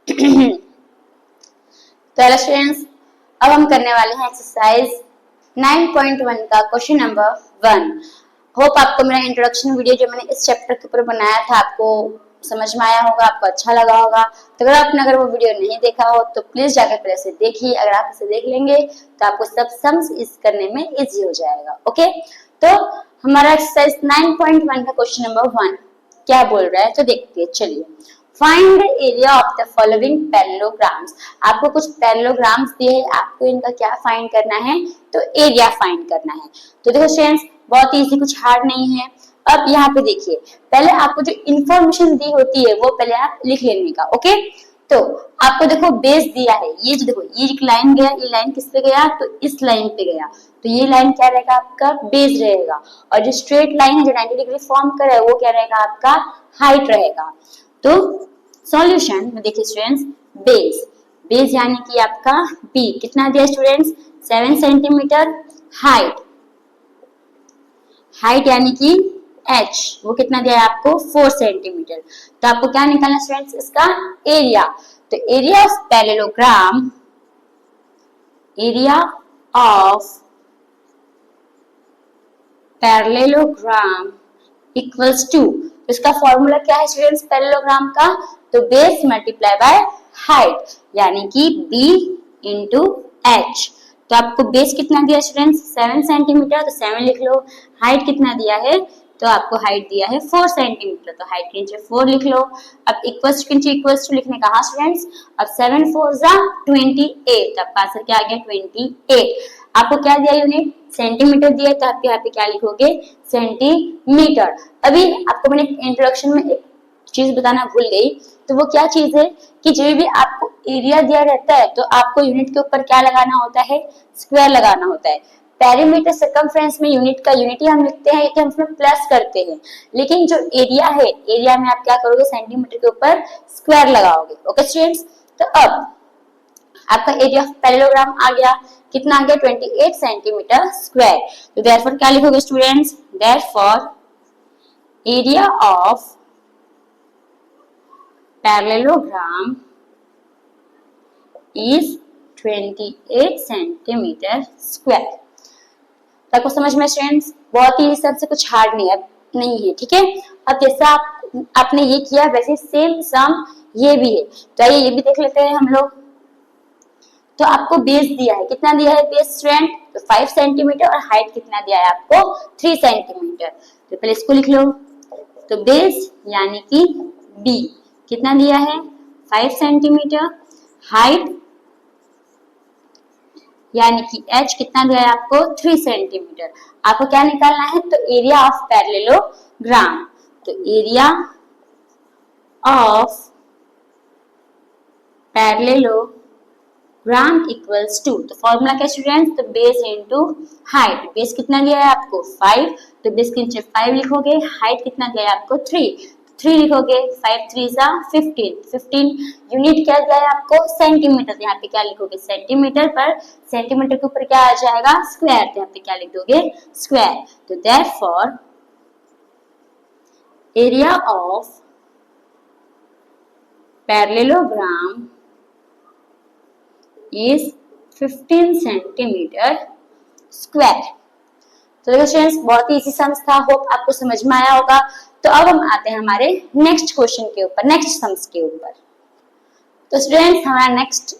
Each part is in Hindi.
तो हेलो स्टूडेंट्स, अब हम करने वाले हैं एक्सरसाइज 9.1 का क्वेश्चन नंबर 1। होप आपको मेरा इंट्रोडक्शन वीडियो जो मैंने इस चैप्टर के ऊपर बनाया था आपको समझ में आया होगा, आपको अच्छा लगा होगा। तो अगर वो वीडियो नहीं देखा हो तो प्लीज जाकर पहले से देखिए। अगर आप इसे देख लेंगे तो आपको सब सम्स इस करने में इजी हो जाएगा। ओके, तो हमारा एक्सरसाइज 9.1 का क्वेश्चन नंबर 1 क्या बोल रहा है तो देखते हैं। चलिए, find the area of the following parallelograms. आपको कुछ पैरेललोग्राम्स दिए हैं, आपको इनका क्या फाइंड करना है तो एरिया फाइंड करना है। तो देखो स्टूडेंट्स, बहुत इजी, कुछ हार्ड नहीं है। अब यहाँ पे देखिए, पहले आपको जो इंफॉर्मेशन दी होती है वो पहले आप लिख लेने का। ओके, तो आपको देखो बेस दिया है, ये जो देखो ये एक लाइन गया, ये लाइन किस पे गया तो इस लाइन पे गया, तो ये लाइन क्या रहेगा आपका बेस रहेगा। और जो स्ट्रेट लाइन है जो 90 डिग्री फॉर्म कर रहा है वो क्या रहेगा आपका हाइट रहेगा। तो सॉल्यूशन में देखिए स्टूडेंट्स, बेस यानी कि आपका बी कितना दिया स्टूडेंट्स 7 सेंटीमीटर, हाइट यानी कि h वो कितना दिया है आपको 4 सेंटीमीटर। तो आपको क्या निकालना स्टूडेंट्स इसका एरिया। तो area of parallelogram equals to, इसका फॉर्मूला क्या है स्टूडेंट्स पैरेललोग्राम का, तो बेस मल्टीप्लाई बाय हाइट यानी कि b इंटू h। तो आपको बेस कितना दिया स्टूडेंट्स 7 सेंटीमीटर, तो 7 लिख लो। हाइट कितना दिया है तो आपको हाइट दिया है 4 सेंटीमीटर, तो हाइट के नीचे 4 लिख लो। अब इक्वल्स के नीचे इक्वल्स टू लिखने कहा स्टूडेंट्स, अब 7 4 जा 28, तो आपका आंसर क्या आ गया 28। आपको क्या दिया यूनिट सेंटीमीटर दिया, तो आप यहाँ पे क्या लिखोगे सेंटीमीटर। अभी आपको मैंने इंट्रोडक्शन में एक चीज बताना भूल गई, तो वो क्या चीज है कि जब भी आपको एरिया दिया रहता है तो आपको यूनिट के ऊपर क्या लगाना होता है स्क्वायर लगाना होता है। पेरीमीटर सर्कमफ्रेंस में यूनिट का यूनिटी हम लिखते हैं कि हम उसमें प्लस करते हैं, लेकिन जो एरिया है एरिया में आप क्या करोगे सेंटीमीटर के ऊपर स्क्वायर लगाओगे। ओके स्टूडेंट्स, तो अब आपका एरिया ऑफ पैरेललोग्राम आ गया, कितना आ गया 28 सेंटीमीटर स्क्वायर। तो देयरफॉर क्या लिखोगे students, therefore area of parallelogram is 28 centimetre square. आपको समझ में स्टूडेंट्स, बहुत ही सबसे कुछ हार्ड नहीं है, ठीक है। अब जैसा आपने ये किया वैसे सेम सम ये भी है, तो आइए ये भी देख लेते हैं हम लोग। तो आपको बेस दिया है, कितना दिया है बेस स्टूडेंट तो 5 सेंटीमीटर, और हाइट कितना दिया है आपको 3 सेंटीमीटर। तो पहले इसको लिख लो, तो बेस यानी कि बी कितना दिया है 5 सेंटीमीटर, हाइट यानी कि h कितना दिया है आपको 3 सेंटीमीटर। आपको क्या निकालना है तो एरिया ऑफ पैरेललोग्राम, तो area of parallelogram equals to, तो फॉर्मूला क्या स्टूडेंट्स, तो बेस इनटू हाइट। बेस कितना दिया है आपको 5, तो बेस के नीचे 5 लिखोगे, हाइट कितना दिया है आपको 3 लिखोगे, 5 3 जा 15, यूनिट क्या दिया है आपको सेंटीमीटर, यहाँ पे क्या लिखोगे सेंटीमीटर, पर सेंटीमीटर के ऊपर क्या आ जाएगा स्क्वायर, तो यहाँ पे क्या लिख दोगे स्क्वायर। तो therefore area of parallelogram is 15 centimetre square. तो देखो स्टूडेंट्स, बहुत ही इजी सम्स था, होप आपको समझ में आया होगा। तो अब हम आते हैं हमारे नेक्स्ट क्वेश्चन के ऊपर, नेक्स्ट सम्स के ऊपर। तो स्टूडेंट्स हमारा नेक्स्ट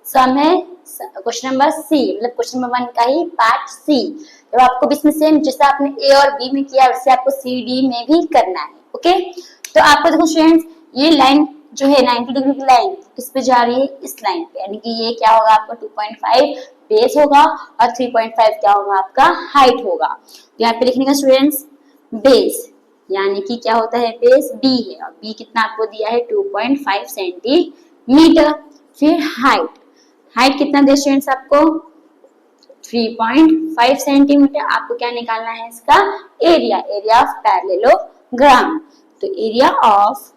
सम है क्वेश्चन नंबर सी, मतलब क्वेश्चन नंबर 1 का ही पार्ट सी। तो आपको भी इसमें सेम जैसा आपने ए और बी में किया वैसे आपको सी डी में भी करना है। ओके, तो आपको देखो स्टूडेंट्स, ये लाइन जो है 90 डिग्री की लाइन किस पे जा रही है इस लाइन पे, यानी कि ये क्या होगा आपका 2.5 बेस होगा और 3.5 क्या होगा आपका हाइट होगा। तो यहाँ पे लिखने का स्टूडेंट्स बेस यानी कि क्या होता है बेस बी है, और बी कितना आपको दिया है 2.5 सेंटीमीटर। फिर हाइट कितना दिया स्टूडेंट्स आपको 3.5 सेंटीमीटर। आपको क्या निकालना है इसका एरिया ऑफ पैरेललोग्राम। तो area of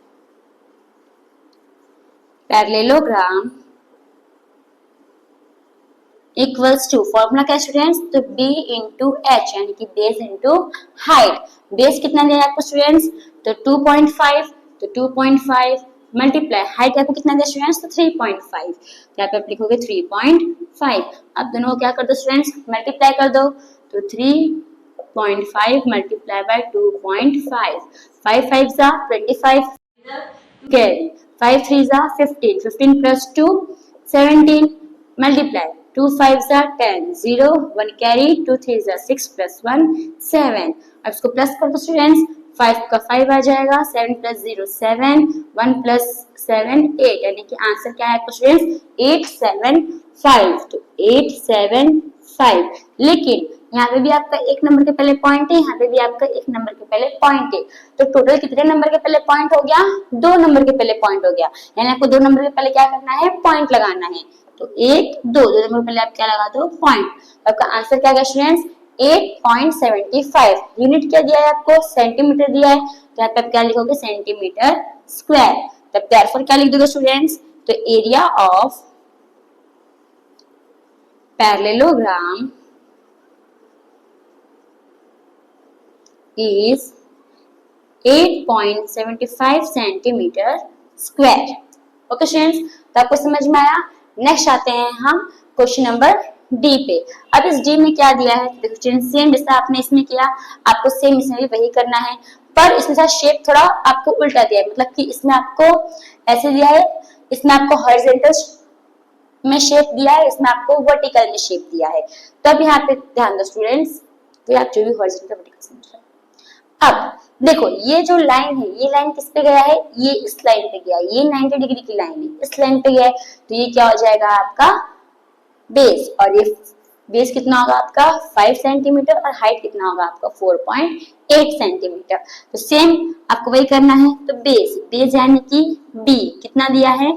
parallelogram equals to, formula क्या स्टूडेंट्स, तो b इंटू एच यानी कि बेस इंटू हाइट। बेस कितना दिया है आपको स्टूडेंट्स तो 2.5, तो 2.5 मल्टीप्लाई हाइट आपको कितना दिया स्टूडेंट्स, तो 3.5, तो यहाँ पे आप लिखोगे 3.5। अब दोनों को क्या कर दो स्टूडेंट्स, मल्टीप्लाई कर दो, तो 3.5 मल्टीप्लाई बाय 2.5, 5 5 जा 25 कैरी, 5 3 जा 15, 15 प्लस 2 17 मल्टीप्लाई 2 5 जा 10, 0 1 कैरी, 2 3 जा 6 प्लस 1 7। अब इसको प्लस कर दो स्टूडेंट्स, 5 का 5 आ जाएगा, 7 प्लस 0 7, 1 प्लस 7 8, यानी कि आंसर क्या है आपका स्टूडेंट्स 875, तो 875। लेकिन यहाँ पे भी आपका एक नंबर के पहले पॉइंट है, यहाँ पे भी आपका एक नंबर के पहले पॉइंट है, तो टोटल कितने नंबर के पहले पॉइंट हो गया, 2 नंबर के पहले पॉइंट हो गया, यानी आपको 2 नंबर के पहले क्या करना है, पॉइंट लगाना है, तो 1 2 2 नंबर पहले आप क्या लगा दो, पॉइंट। आपका आंसर क्या है स्टूडेंट्स 8.75। यूनिट क्या दिया है आपको, सेंटीमीटर दिया है, तो यहाँ पे आप क्या लिखोगे, सेंटीमीटर स्क्वायर। तब देयरफॉर क्या लिख दोगे स्टूडेंट्स, तो area of parallelogram is 8.75 centimetre square. Okay students, तो आपको समझ में आया। नेक्स्ट आते हैं हम क्वेश्चन नंबर डी पे। अब इस डी में क्या दिया है, देखो स्टूडेंट्स सेम जैसा आपने इसमें किया, आपको सेम इसमें भी वही करना है, पर इसमें साथ शेप थोड़ा आपको उल्टा दिया है, मतलब कि इसमें आपको ऐसे दिया है, इसमें आपको हॉरिजॉन्टल में शेप दिया है, इसमें आपको वर्टिकल में शेप दिया है। तो अब यहाँ पे ध्यान दो स्टूडेंट्स, तो आप जो भी हॉरिजॉन्टल वर्टिकल समझ रहे हैं। अब देखो ये जो लाइन है, ये लाइन किस पे गया है, ये इस लाइन पे गया है, ये 90 डिग्री की लाइन है, इस लाइन पे गया है, तो ये क्या हो जाएगा आपका बेस, और ये बेस कितना होगा आपका 5 सेंटीमीटर, और हाइट कितना होगा आपका 4.8 सेंटीमीटर। तो सेम आपको वही करना है, तो बेस बेस यानी कि बी कितना दिया है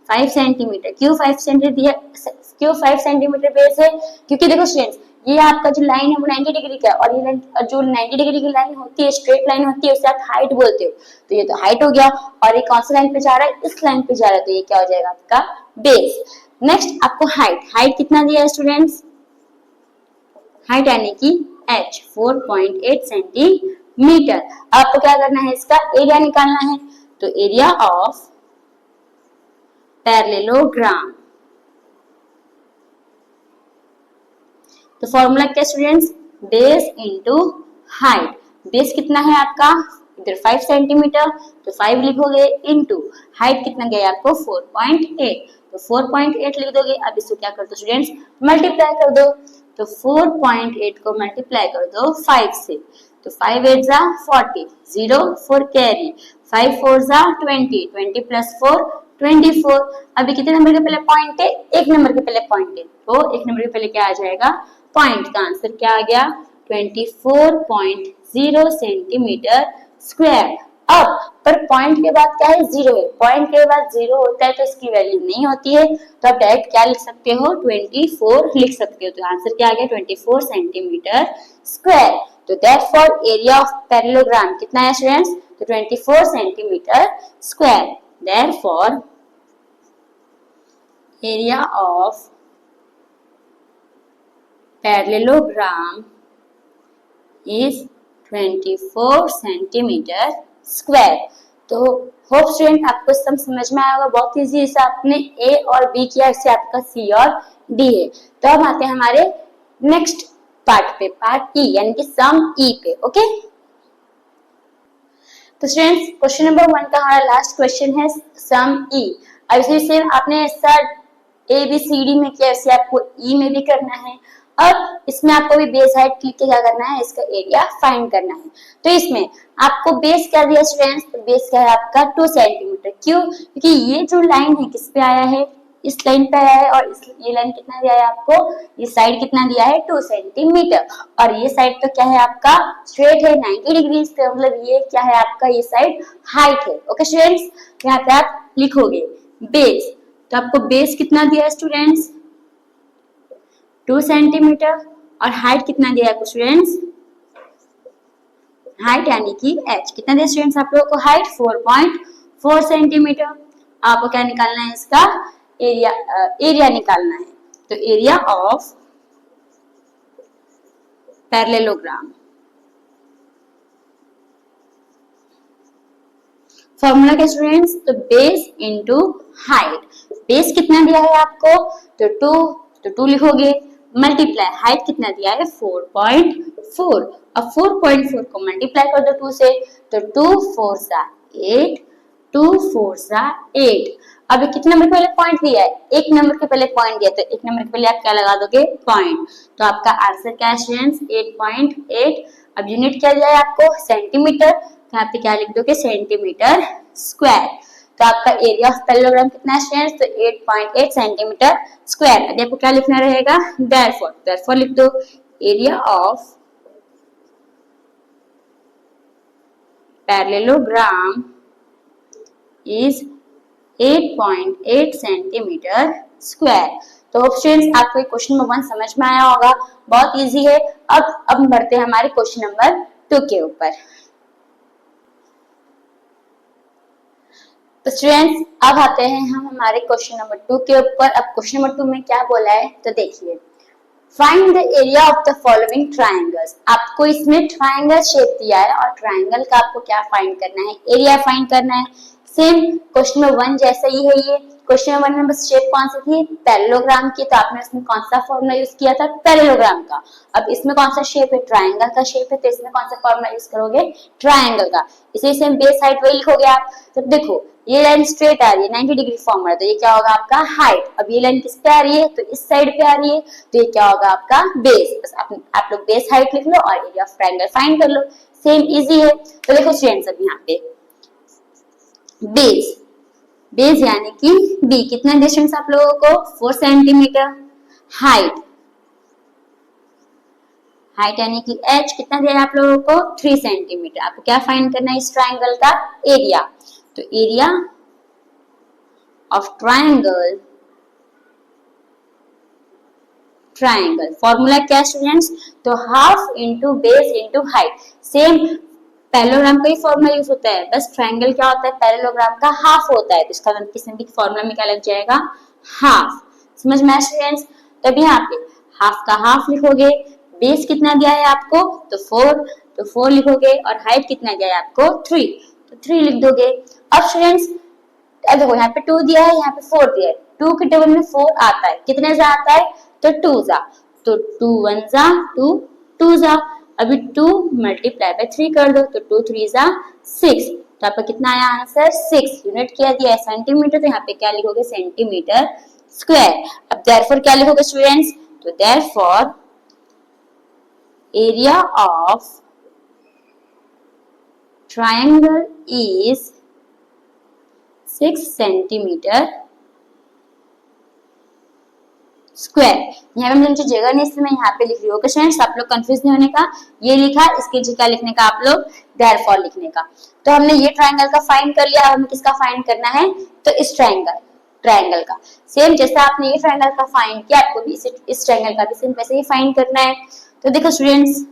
5 सेंटीमीटर। क्यों 5 सेंटीमीटर दिया, क्यों 5 सेंटीमीटर बेस है, क्योंकि देखो स्टूडेंट्स ये आपका जो लाइन है वो 90 डिग्री का है, और ये लाइन जो 90 डिग्री की लाइन होती है, स्ट्रेट लाइन होती है, उसे आप हाइट बोलते हो, तो ये तो हाइट हो गया, और ये कौन सी लाइन पे जा रहा है, इस लाइन पे जा रहा है, तो ये क्या हो जाएगा आपका बेस। नेक्स्ट आपको हाइट, हाइट कितना दिया है स्टूडेंट्स, हाइट यानी कि h 4.8 सेंटीमीटर। आपको क्या करना है, इसका एरिया निकालना है, तो एरिया ऑफ पैरेललोग्राम, तो फॉर्मूला क्या students, base into height. Base कितना है आपका इधर 5 सेंटीमीटर, तो 5 लिखोगे, इनटू हाइट कितना गया आपको 4.8, तो 4.8 लिख दोगे। अब इसको क्या कर दो स्टूडेंट्स, मल्टीप्लाई कर दो, तो 4.8 को मल्टीप्लाई कर दो 5 से, तो 5 8 जा 40, 0 4 कैरी, 5 4 जा 20, 20 प्लस 4 24। अभी कितने नंबर के पहले पॉइंट है, एक नंबर के पहले पॉइंट है, तो एक नंबर के पहले क्या आ जाएगा पॉइंट, का आंसर क्या आ गया 24.0 सेंटीमीटर स्क्वायर। अब पर पॉइंट के बाद क्या है, जीरो है, पॉइंट के बाद जीरो होता है तो इसकी वैल्यू नहीं होती है, तो आप डायरेक्ट क्या लिख सकते हो 24 लिख सकते हो, तो आंसर क्या आ गया 24 सेंटीमीटर स्क्वायर। तो देयरफॉर एरिया ऑफ पैरेललोग्राम कितना है स्टूडेंट्स, तो 24 centimetre square. Therefore area of parallelogram is 24 centimetre square. तो होप स्टूडेंट आपको समझ में आया होगा, बहुत इजी से आपने ए और बी किया, इससे आपका सी और डी है। तो अब आते हैं हमारे नेक्स्ट पार्ट पे, पार्ट ई यानी कि सम ई पे। ओके, तो स्टूडेंट्स क्वेश्चन नंबर 1 का हमारा लास्ट क्वेश्चन है सम ई। अब इसे सेम आपने ऐसा ए बी सी डी में किया, ऐसे आपको ई में भी करना है। अब इसमें आपको भी बेस हाइट क्लिक के क्या करना है, इसका एरिया फाइंड करना है। तो इसमें आपको बेस क्या दिया स्टूडेंट्स, तो बेस क्या है आपका 2 सेंटीमीटर। क्यों, क्योंकि ये जो लाइन है किस पे आया है, इस लाइन पे आया है, और ये लाइन कितना दिया है आपको, ये साइड कितना दिया है 2 सेंटीमीटर, और ये साइड तो क्या है आपका स्ट्रेट है 90 डिग्री, इसका मतलब ये क्या है आपका, ये साइड हाइट है। ओके स्टूडेंट्स, यहाँ पे आप लिखोगे बेस, तो आपको बेस कितना दिया है स्टूडेंट्स 2 सेंटीमीटर, और हाइट कितना दिया है स्टूडेंट्स, हाइट यानी कि h कितना दिया स्टूडेंट्स आप लोगों को, हाइट 4.4 सेंटीमीटर। आपको क्या निकालना है, इसका एरिया, एरिया निकालना है। तो एरिया ऑफ पैरेललोग्राम फॉर्मूला क्या स्टूडेंट्स, तो बेस इंटू हाइट। बेस कितना दिया है आपको, तो 2, तो 2 लिखोगे, मल्टीप्लाई हाइट कितना दिया है 4.4। अब 4.4 को मल्टीप्लाई कर दो 2 से, तो 2 4 सा 8, 2 4 सा 8। अब कितने नंबर के पहले पॉइंट दिया है, एक नंबर के पहले पॉइंट दिया, तो एक नंबर के पहले आप क्या लगा दोगे, पॉइंट। तो आपका आंसर क्या है स्टूडेंट्स, 8.8। अब यूनिट क्या दिया है आपको, सेंटीमीटर, तो यहाँ पे क्या लिख दोगे, सेंटीमीटर स्क्वायर। तो आपका एरिया ऑफ पैरेललोग्राम कितना है स्टूडेंट्स, तो 8.8 सेंटीमीटर स्क्वायर। अभी आपको क्या लिखना रहेगा, देयरफॉर लिख दो, area of parallelogram is 8.8 centimetre square. तो स्टूडेंट्स आपको क्वेश्चन नंबर 1 समझ में आया होगा, बहुत इजी है। अब बढ़ते हैं हमारे क्वेश्चन नंबर 2 के ऊपर। तो स्टूडेंट्स अब आते हैं हम हमारे क्वेश्चन नंबर 2 के ऊपर। अब क्वेश्चन नंबर 2 में क्या बोला है, तो देखिए, find the area of the following triangles. आपको इसमें ट्राइंगल शेप दिया है और ट्राइंगल का आपको क्या फाइंड करना है, एरिया फाइंड करना है। सेम क्वेश्चन नंबर 1 जैसा ही है ये। क्वेश्चन नंबर 1 में बस शेप कौन सी थी, पैरेललोग्राम की, तो आपने इसमें कौन सा फॉर्मूला यूज किया था, पैरेललोग्राम का। अब इसमें कौन सा शेप है, ट्राइंगल का शेप है, तो इसमें कौन सा फॉर्मूला यूज करोगे, ट्राइंगल का। इसी से बेस हाइट वही लिखोगे आप। तो देखो ये लाइन स्ट्रेट आ रही है 90 डिग्री फॉर्मूला, तो ये क्या होगा आपका हाइट। अब ये लाइन किस पे आ रही है, तो इस साइड पे आ रही है, तो ये क्या होगा आपका बेस। बस आप लोग बेस हाइट लिख लो और एरिया ऑफ ट्रायंगल फाइंड कर लो, सेम इजी है। तो देखो स्टूडेंट्स अब यहाँ पे बेस यानी कि बी, कितना डिस्टेंस आप लोगों को 4 सेंटीमीटर। हाइट यानी कि h कितना दिया है आप लोगों को 3 सेंटीमीटर। आपको क्या फाइंड करना है इस ट्राइंगल का, एरिया। तो एरिया ऑफ ट्राइंगल फॉर्मूला क्या स्टूडेंट्स, तो half into base into height. Same parallelogram का ही फॉर्मूला यूज होता है, बस ट्राइंगल क्या होता है, पैरेललोग्राम का हाफ होता है, तो इसका किसी भी फॉर्मूला में क्या लग जाएगा, हाफ। समझ में आया स्टूडेंट्स। तब यहाँ पे हाफ का हाफ लिखोगे, बेस कितना दिया है आपको, तो 4, तो 4 लिखोगे, और हाइट कितना दिया है आपको 3, तो 3 लिख दोगे। अब स्टूडेंट्स अब देखो यहाँ पे 2 दिया है, यहाँ पे 4 दिया है, 2 के टेबल में 4 आता है, कितने जा आता है, तो 2 जा, तो 2 1 जा 2, 2 जा। अभी 2 मल्टीप्लाई बाय 3 कर दो, तो 2 3 जा 6, तो आपका कितना आया आंसर 6। यूनिट क्या दिया है सेंटीमीटर, तो यहाँ पे क्या लिखोगे, सेंटीमीटर स्क्वायर। अब देयरफॉर क्या लिखोगे स्टूडेंट्स, तो therefore area of triangle is 6 centimetre square. यहाँ पे मुझे जगह नहीं, इसलिए मैं यहाँ पे लिख रही हूँ। स्टूडेंट्स आप लोग कंफ्यूज नहीं होने का, ये लिखा, इसके जगह लिखने का आप लोग देयरफॉर लिखने का। तो हमने ये ट्रायंगल का फाइंड कर लिया, हमें किसका फाइंड करना है, तो इस ट्रायंगल का। सेम जैसा आपने ये ट्रायंगल का फाइंड किया, आपको भी इस ट्रायंगल का भी सेम वैसे ही फाइंड करना है। तो देखो स्टूडेंट्स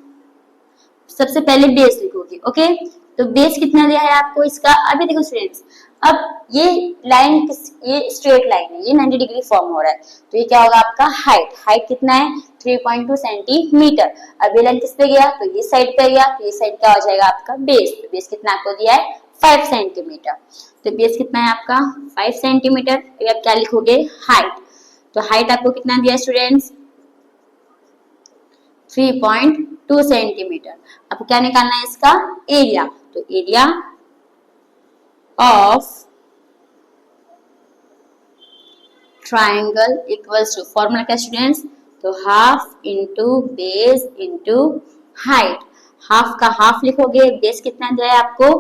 सबसे पहले बेस लिखोगे, ओके। तो बेस कितना दिया है आपको इसका, अभी देखो स्टूडेंट्स, अब ये लाइन ये स्ट्रेट लाइन है, ये 90 डिग्री फॉर्म हो रहा है, तो ये क्या होगा आपका हाइट कितना है 3.2 सेंटीमीटर। अब ये लाइन किस पे गया, तो ये साइड पे गया, तो ये साइड क्या हो जाएगा आपका बेस। तो बेस कितना आपको दिया है 5 सेंटीमीटर, तो बेस कितना है आपका 5 सेंटीमीटर। अभी आप क्या लिखोगे, हाइट। तो हाइट आपको कितना दिया स्टूडेंट्स 3.2 सेंटीमीटर। आपको क्या निकालना है इसका एरिया, तो area of triangle equals to, formula क्या स्टूडेंट्स, तो half into base into height. Half का हाफ लिखोगे, बेस कितना दिया है आपको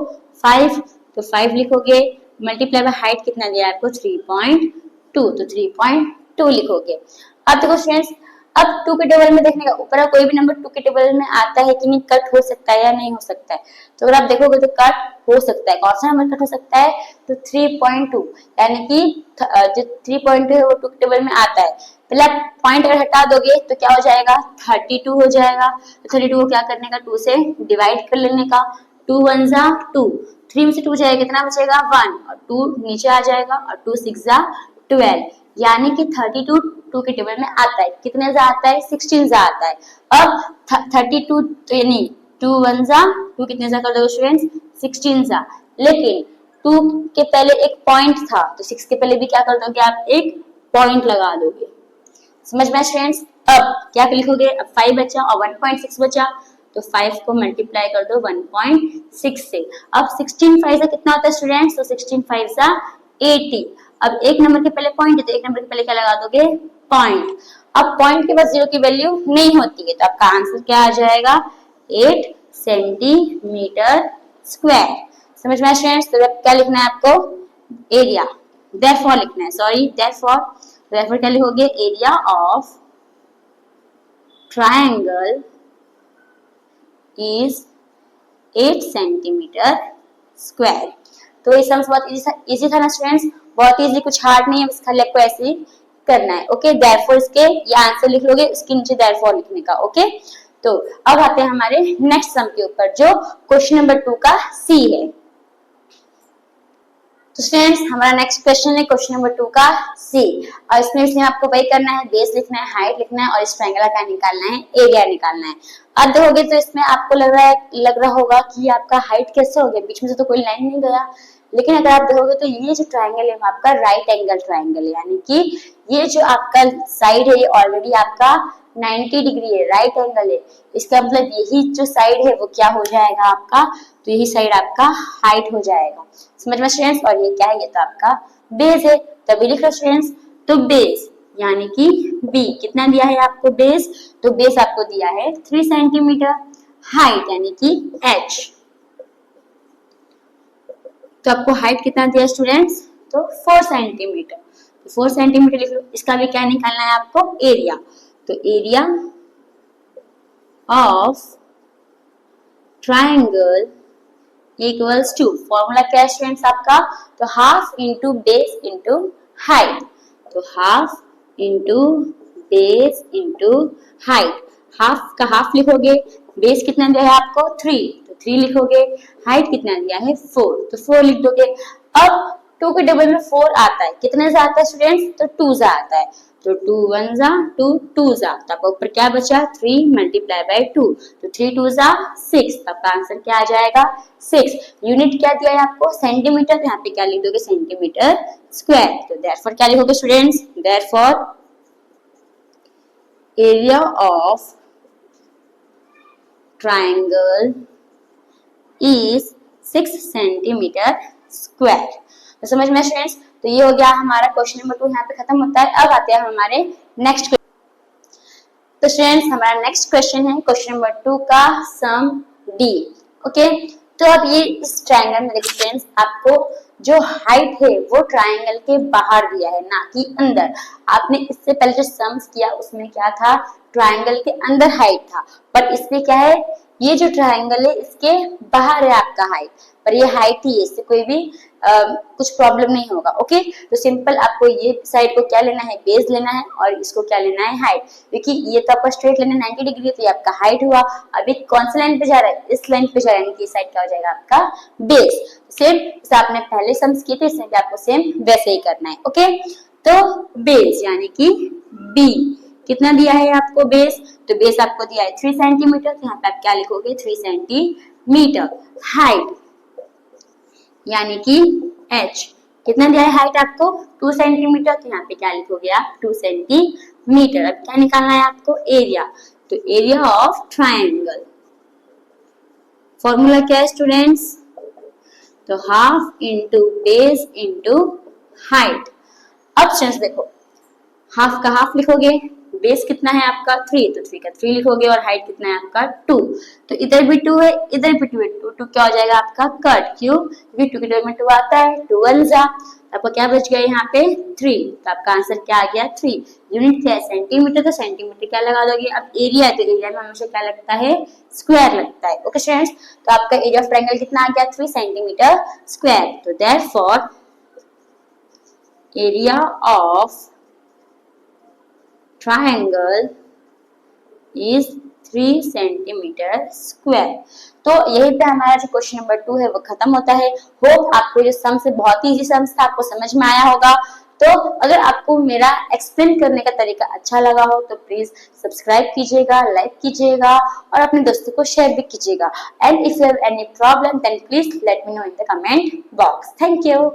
5, तो 5 लिखोगे, मल्टीप्लाई बाय हाइट कितना दिया है आपको 3.2, तो 3.2 लिखोगे। अब देखो स्टूडेंट्स, अब 2 के टेबल में देखने का, ऊपर कोई भी नंबर 2 के टेबल में आता है कि नहीं, कट हो सकता है या नहीं हो सकता है। तो अगर आप देखोगे तो कट हो सकता है, कौन सा नंबर कट हो सकता है, तो 3.2, यानी कि जो 3.2 है वो 2 के टेबल में आता है। पहले आप पॉइंट अगर हटा दोगे तो क्या हो जाएगा 32 हो जाएगा। तो 32 को क्या करने का, 2 से डिवाइड कर लेने का, 2 1 जा 2, 3 में से 2 जाएगा, कितना बचेगा 1, और 2 नीचे आ जाएगा, और 2 6 जा 12, यानी कि 32 2 के टेबल में आता है, कितने जा आता है 16 जा आता है। अब 32 तो यानी 2 1 जा 2, कितने जा कर दो स्टूडेंट्स 16 जा, लेकिन 2 के पहले एक पॉइंट था, तो 6 के पहले भी क्या कर दोगे आप, एक पॉइंट लगा दोगे। समझ में स्टूडेंट्स? अब क्या लिखोगे, अब 5 बचा और 1.6 बचा, तो 5 को मल्टीप्लाई कर दो 1.6 से। अब 16 5 से कितना होता है स्टूडेंट्स, तो 16 5 से 80। अब एक नंबर के पहले पॉइंट है, तो एक नंबर के पहले क्या लगा दोगे, पॉइंट। अब पॉइंट के बाद 0 की वैल्यू नहीं होती है, तो आपका आंसर क्या आ जाएगा, 8 सेंटीमीटर स्क्वायर। समझ में स्टूडेंट्स? तो क्या लिखना है आपको, एरिया, देयरफॉर लिखना है, सॉरी देयरफॉर क्या लिखोगे, area of triangle is 8 centimetre square. तो ये सम्स बहुत इजी था ना स्टूडेंट्स, बहुत इजी, कुछ हार्ड नहीं है, बस खाली आपको ऐसे ही करना है। ओके, देयरफॉर इसके ये आंसर लिख लोगे, उसके नीचे देयरफॉर लिखने का। ओके, तो अब आते हैं हमारे नेक्स्ट सम के ऊपर, जो क्वेश्चन नंबर 2 का सी है। तो स्टूडेंट्स हमारा नेक्स्ट क्वेश्चन है क्वेश्चन नंबर 2 का सी, और इसमें आपको वही करना है, बेस लिखना है, हाइट लिखना है, और इस ट्रायंगल का निकालना है, एरिया निकालना है। अब देखोगे तो इसमें आपको लग रहा होगा कि आपका हाइट कैसे हो गया, बीच में से तो कोई लाइन नहीं गया, लेकिन अगर आप देखोगे तो ये जो ट्रायंगल है वो आपका राइट एंगल ट्रायंगल है, यानी कि ये जो आपका साइड है ये ऑलरेडी आपका 90 डिग्री है, राइट एंगल है। इसका मतलब यही जो साइड है वो क्या हो जाएगा आपका, तो यही साइड आपका हाइट हो जाएगा। समझ में स्टूडेंट्स? और ये क्या है, ये तो आपका बेस है, तभी लिख लो स्टूडेंट्स। तो बेस यानी कि बी कितना दिया है आपको, बेस, तो बेस आपको दिया है 3 सेंटीमीटर, हाइट यानी कि h, तो आपको हाइट कितना दिया स्टूडेंट्स, तो 4 सेंटीमीटर, तो 4 सेंटीमीटर लिख लो। इसका भी क्या निकालना है आपको, एरिया, तो area of triangle equals to, formula क्या है स्टूडेंट्स आपका, तो half into base into height, तो half into base into height. Half का हाफ लिखोगे, बेस कितना दिया है आपको 3, तो 3 लिखोगे, हाइट कितना दिया है 4, तो 4 लिख दोगे। अब 2 के डबल में 4 आता है, कितने से आता है स्टूडेंट्स, तो 2 से आता है, तो 2 1 जा 2 2 जा, तो आपको ऊपर क्या बचा 3 मल्टीप्लाई बाय 2, तो 3 2 जा 6, तो आपका आंसर क्या आ जाएगा 6। यूनिट क्या दिया है आपको, सेंटीमीटर, यहाँ पे क्या लिख दोगे, सेंटीमीटर स्क्वायर। तो देयरफॉर क्या लिखोगे students, therefore area of triangle is 6 centimetre square. तो समझ में स्टूडेंट्स? तो ये हो गया हमारा क्वेश्चन नंबर 2, यहाँ पे खत्म होता है। अब आते हैं हमारे नेक्स्ट क्वेश्चन। तो स्टूडेंट्स हमारा नेक्स्ट क्वेश्चन है क्वेश्चन नंबर 2 का सम डी। ओके, तो अब ये इस ट्रायंगल में देखिए फ्रेंड्स, आपको जो हाइट है वो ट्रायंगल के बाहर दिया है, ना कि अंदर। आपने इससे पहले जो सम्स किया उसमें क्या था, ट्रायंगल के अंदर हाइट था, पर इसमें क्या है, ये जो ट्रायंगल है इसके बाहर है आपका हाइट, पर ये हाइट ही है, इससे कोई भी कुछ प्रॉब्लम नहीं होगा। ओके, तो सिंपल आपको ये साइड को क्या लेना है, बेस लेना है, और इसको क्या लेना है, हाइट, क्योंकि ये तो आपका स्ट्रेट लाइन 90 डिग्री है, तो ये आपका हाइट हुआ। अभी कौन सी लाइन पे जा रहा है, इस लाइन पे जा रहा है, यानी कि साइड क्या हो जाएगा आपका बेस। सेम जैसे आपने पहले सम्स किए थे, इसमें भी आपको सेम वैसे ही करना है। ओके, तो बेस यानी कि बी कितना दिया है आपको बेस, तो बेस आपको दिया है 3 सेंटीमीटर, तो यहाँ पे आप क्या लिखोगे 3 सेंटीमीटर। हाइट यानी कि h कितना दिया है हाइट आपको 2 सेंटीमीटर, तो यहाँ पे क्या लिखोगे आप 2 सेंटीमीटर। अब क्या निकालना है आपको, एरिया, तो एरिया ऑफ ट्रायंगल, फॉर्मूला क्या है स्टूडेंट्स, तो half into base into height. अब स्टूडेंट्स देखो, हाफ का हाफ लिखोगे, बेस कितना है आपका 3, तो 3 का 3 लिखोगे, और हाइट कितना है आपका 2, तो इधर भी 2 है, इधर भी 2 है, 2 क्या हो जाएगा आपका कट, क्यों, क्योंकि 2 के डबल में 2 आता है, 2 1 जा, आपको क्या बच गया यहाँ पे 3, तो आपका आंसर क्या आ गया 3। यूनिट क्या है सेंटीमीटर, तो सेंटीमीटर क्या लगा दोगे, अब एरिया है तो एरिया में हमेशा क्या लगता है, स्क्वायर लगता है। ओके स्टूडेंट्स, तो आपका एरिया ऑफ ट्रायंगल कितना आ गया 3 सेंटीमीटर स्क्वायर, तो therefore area of triangle is 3 centimetre square. तो यही पे हमारा जो क्वेश्चन नंबर 2 है वो खत्म होता है। होप आपको ये सम्स से बहुत ही इजी सम्स था, आपको समझ में आया होगा। तो अगर आपको मेरा एक्सप्लेन करने का तरीका अच्छा लगा हो तो प्लीज सब्सक्राइब कीजिएगा, लाइक कीजिएगा और अपने दोस्तों को शेयर भी कीजिएगा। And if you have any problem then please let me know in the comment box. Thank you.